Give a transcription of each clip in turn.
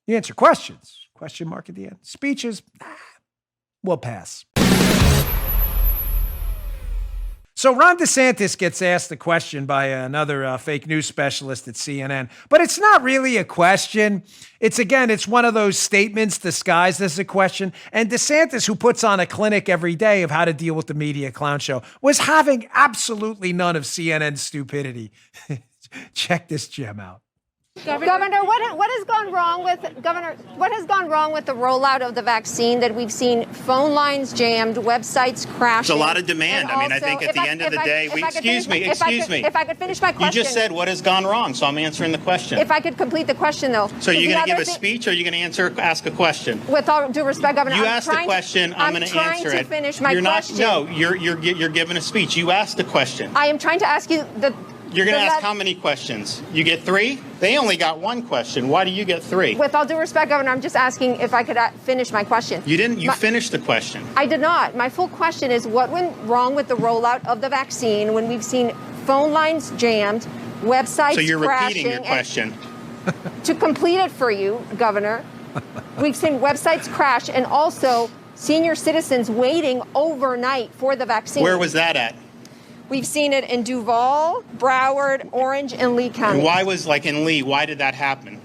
You answer questions. Question mark at the end. Speeches, we'll pass. So Ron DeSantis gets asked a question by another fake news specialist at CNN, but it's not really a question. It's one of those statements disguised as a question. And DeSantis, who puts on a clinic every day of how to deal with the media clown show, was having absolutely none of CNN's stupidity. Check this gem out. Governor, what has gone wrong with the rollout of the vaccine that we've seen phone lines jammed, websites crashing? There's a lot of demand. I think at the end of the day, excuse me. If I could finish my question. You just said what has gone wrong, so I'm answering the question. If I could complete the question, though. So you're going to give a speech, or you're going to ask a question? With all due respect, Governor, you asked the question. I'm going to answer it. I'm trying to finish my question. No, you're giving a speech. You asked the question. I am trying to ask you the. You're going to ask how many questions? You get 3? They only got 1 question. Why do you get 3? With all due respect, Governor, I'm just asking if I could finish my question. You didn't. You finished the question. I did not. My full question is what went wrong with the rollout of the vaccine when we've seen phone lines jammed, websites crashing? So you're repeating your question. To complete it for you, Governor, we've seen websites crash and also senior citizens waiting overnight for the vaccine. Where was that at? We've seen it in Duval, Broward, Orange, and Lee County. And why was, in Lee, why did that happen?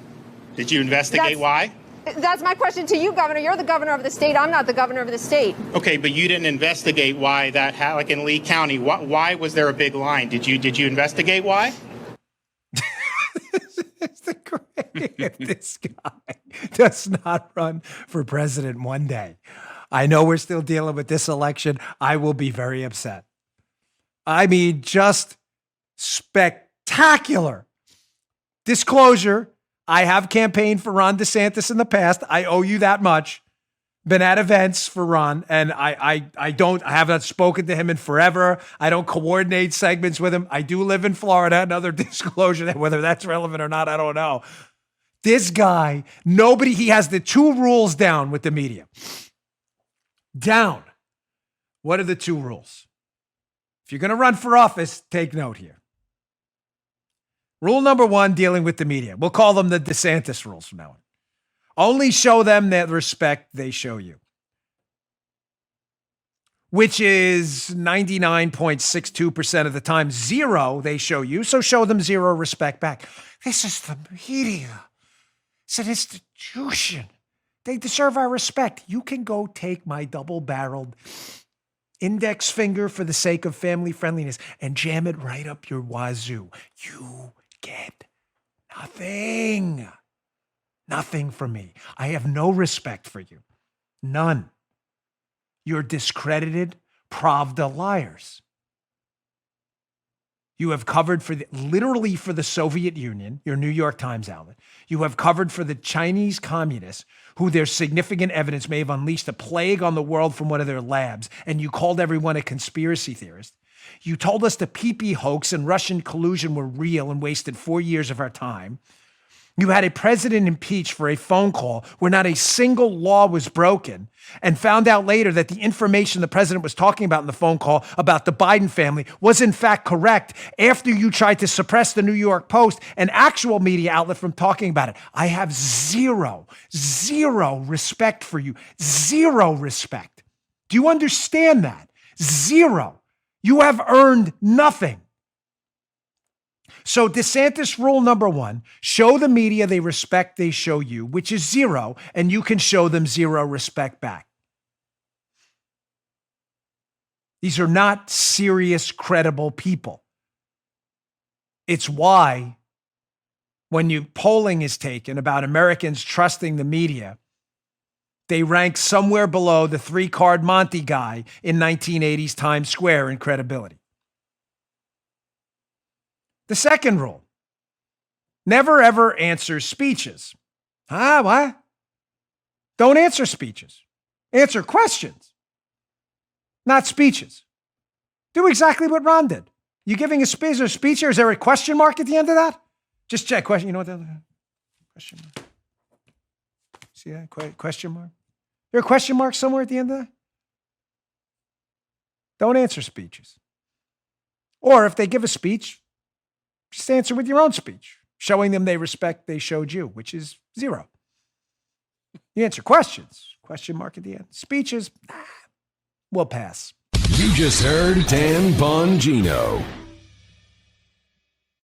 Did you investigate why? That's my question to you, Governor. You're the governor of the state. I'm not the governor of the state. Okay, but you didn't investigate why that happened, in Lee County. Why was there a big line? Did you investigate why? It's the great. If this guy does not run for president one day, I know we're still dealing with this election. I will be very upset. I mean, just spectacular. Disclosure, I have campaigned for Ron DeSantis in the past. I owe you that much. Been at events for Ron, and I have not spoken to him in forever. I don't coordinate segments with him. I do live in Florida. Another disclosure, whether that's relevant or not, I don't know. This guy, he has the 2 rules down with the media. Down. What are the 2 rules? If you're going to run for office, take note here. Rule number 1, dealing with the media. We'll call them the DeSantis rules from now on. Only show them that respect they show you, which is 99.62% of the time, 0 they show you. So show them 0 respect back. This is the media. It's an institution. They deserve our respect. You can go take my double-barreled index finger for the sake of family friendliness and jam it right up your wazoo. You get nothing. Nothing from me. I have no respect for you. None. You're discredited, Pravda liars. You have covered literally for the Soviet Union, your New York Times outlet. You have covered for the Chinese communists, who there's significant evidence may have unleashed a plague on the world from one of their labs, and you called everyone a conspiracy theorist. You told us the PP hoax and Russian collusion were real and wasted 4 years of our time. You had a president impeached for a phone call where not a single law was broken, and found out later that the information the president was talking about in the phone call about the Biden family was in fact correct after you tried to suppress the New York Post, an actual media outlet, from talking about it. I have zero respect for you. 0 respect. Do you understand that? 0. You have earned nothing. So DeSantis rule number 1, show the media they respect, they show you, which is 0, and you can show them 0 respect back. These are not serious, credible people. It's why when polling is taken about Americans trusting the media, they rank somewhere below the 3-card Monty guy in 1980s Times Square in credibility. The second rule, never ever answer speeches. What? Don't answer speeches. Answer questions, not speeches. Do exactly what Ron did. You giving a speech or is there a question mark at the end of that? Just check. Question. You know what that question mark? See that? Question mark? Is there a question mark somewhere at the end of that? Don't answer speeches. Or if they give a speech, just answer with your own speech, showing them they respect they showed you, which is 0. You answer questions, question mark at the end. Speeches, we'll pass. You just heard Dan Bongino.